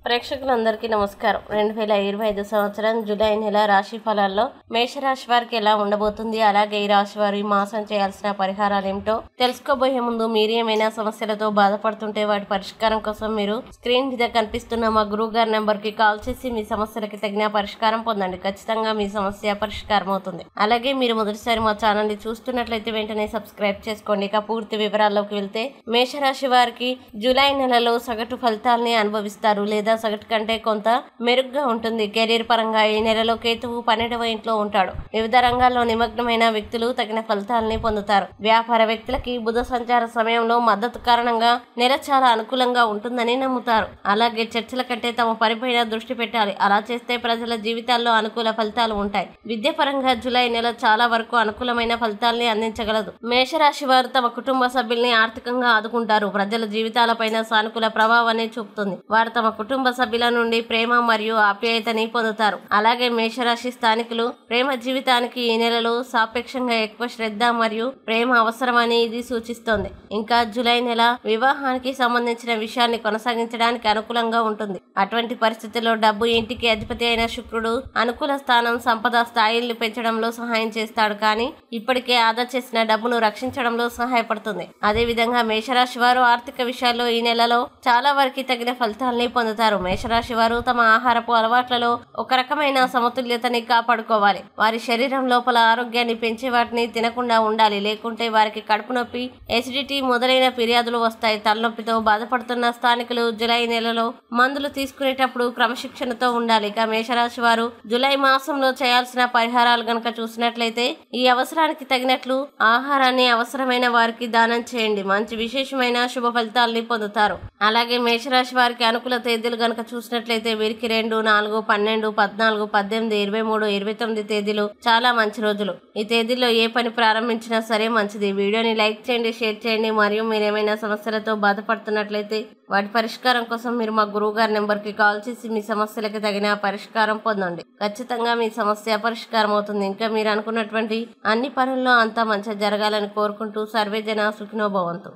ప్రేక్షకులందరికీ నమస్కారం. 2025 సంవత్సరం జూలై నెల రాశి ఫలాల్లో మేషరాశి వారికి ఎలా ఉండబోతుంది, అలాగే ఈ రాశి వారు ఈ మాసం చేయాల్సిన పరిహారాలు ఏమిటో తెలుసుకోబోయే ముందు మీరు ఏమైనా సమస్యలతో బాధపడుతుంటే వాటి పరిష్కారం కోసం మీరు స్క్రీన్ మీద కనిపిస్తున్న మా గురువు గారి నెంబర్ కి కాల్ చేసి మీ సమస్యలకి తగిన పరిష్కారం పొందండి. ఖచ్చితంగా మీ సమస్య పరిష్కారం అవుతుంది. అలాగే మీరు మొదటిసారి మా ఛానల్ ని చూస్తున్నట్లయితే వెంటనే సబ్స్క్రైబ్ చేసుకోండి. ఇక పూర్తి వివరాల్లోకి వెళ్తే మేషరాశి వారికి జూలై నెలలో సగటు ఫలితాలని అనుభవిస్తారు లేదా సగటు కంటే కొంత మెరుగ్గా ఉంటుంది. కెరీర్ పరంగా ఈ నెలలో కేతువు 12వ ఇంట్లో ఉంటాడు. వివిధ రంగాల్లో నిమగ్నమైన వ్యక్తులు తగిన ఫలితాలని పొందుతారు. వ్యాపార వ్యక్తులకి బుధ సంచార సమయంలో మద్దతు కారణంగా నెల చాలా అనుకూలంగా ఉంటుందని నమ్ముతారు. అలాగే చర్చల కంటే తమ పనిపైన దృష్టి పెట్టాలి. అలా చేస్తే ప్రజల జీవితాల్లో అనుకూల ఫలితాలు ఉంటాయి. విద్య పరంగా జూలై నెల చాలా వరకు అనుకూలమైన ఫలితాలని అందించగలదు. మేషరాశి వారు తమ కుటుంబ సభ్యుల్ని ఆర్థికంగా ఆదుకుంటారు. ప్రజల జీవితాలపైన సానుకూల ప్రభావాన్ని చూపుతుంది. వారు తమ కుటుంబ సభ్యుల నుండి ప్రేమ మరియు ఆప్యాయతని పొందుతారు. అలాగే మేషరాశి స్థానికులు ప్రేమ జీవితానికి ఈ నెలలో సాపేక్షంగా ఎక్కువ శ్రద్ధ మరియు ప్రేమ అవసరమని ఇది సూచిస్తోంది. ఇంకా జూలై నెల వివాహానికి సంబంధించిన విషయాన్ని కొనసాగించడానికి అనుకూలంగా ఉంటుంది. అటువంటి పరిస్థితుల్లో డబ్బు, ఇంటికి అధిపతి అయిన శుక్రుడు అనుకూల స్థానం, సంపద స్థాయిల్ని పెంచడంలో సహాయం చేస్తాడు. కానీ ఇప్పటికే ఆదా చేసిన డబ్బును రక్షించడంలో సహాయపడుతుంది. అదే విధంగా మేషరాశి వారు ఆర్థిక విషయాల్లో ఈ నెలలో చాలా వరకు తగిన ఫలితాలని పొందుతారు. మేషరాశి వారు తమ ఆహారపు అలవాట్లలో ఒక రకమైన సమతుల్యతని కాపాడుకోవాలి. వారి శరీరం లోపల ఆరోగ్యాన్ని పెంచే వాటిని తినకుండా ఉండాలి. లేకుంటే వారికి కడుపు నొప్పి, ఎసిడిటీ మొదలైన ఫిర్యాదులు వస్తాయి. తలనొప్పితో బాధపడుతున్న స్థానికులు జూలై నెలలో మందులు తీసుకునేటప్పుడు క్రమశిక్షణతో ఉండాలి. ఇక మేషరాశి వారు జూలై మాసంలో చేయాల్సిన పరిహారాలు గనక చూసినట్లయితే ఈ అవసరానికి తగినట్లు ఆహారాన్ని అవసరమైన వారికి దానం చేయండి. మంచి విశేషమైన శుభ ఫలితాలని పొందుతారు. అలాగే మేషరాశి వారికి అనుకూల తేదీలు గనక చూసినట్లయితే వీరికి 2, 4, 12, 14, 18, 23, 29 తేదీలు చాలా మంచి రోజులు. ఈ తేదీల్లో ఏ పని ప్రారంభించినా సరే మంచిది. వీడియోని లైక్ చేయండి, షేర్ చేయండి. మరియు మీరేమైనా సమస్యలతో బాధపడుతున్నట్లయితే వాటి పరిష్కారం కోసం మీరు మా గురువు గారి నెంబర్ కి కాల్ చేసి మీ సమస్యలకు తగిన పరిష్కారం పొందండి. ఖచ్చితంగా మీ సమస్య పరిష్కారం అవుతుంది. ఇంకా మీరు అనుకున్నటువంటి అన్ని పనుల్లో అంతా మంచిగా జరగాలని కోరుకుంటూ సర్వే జన సుఖినో భవంతు.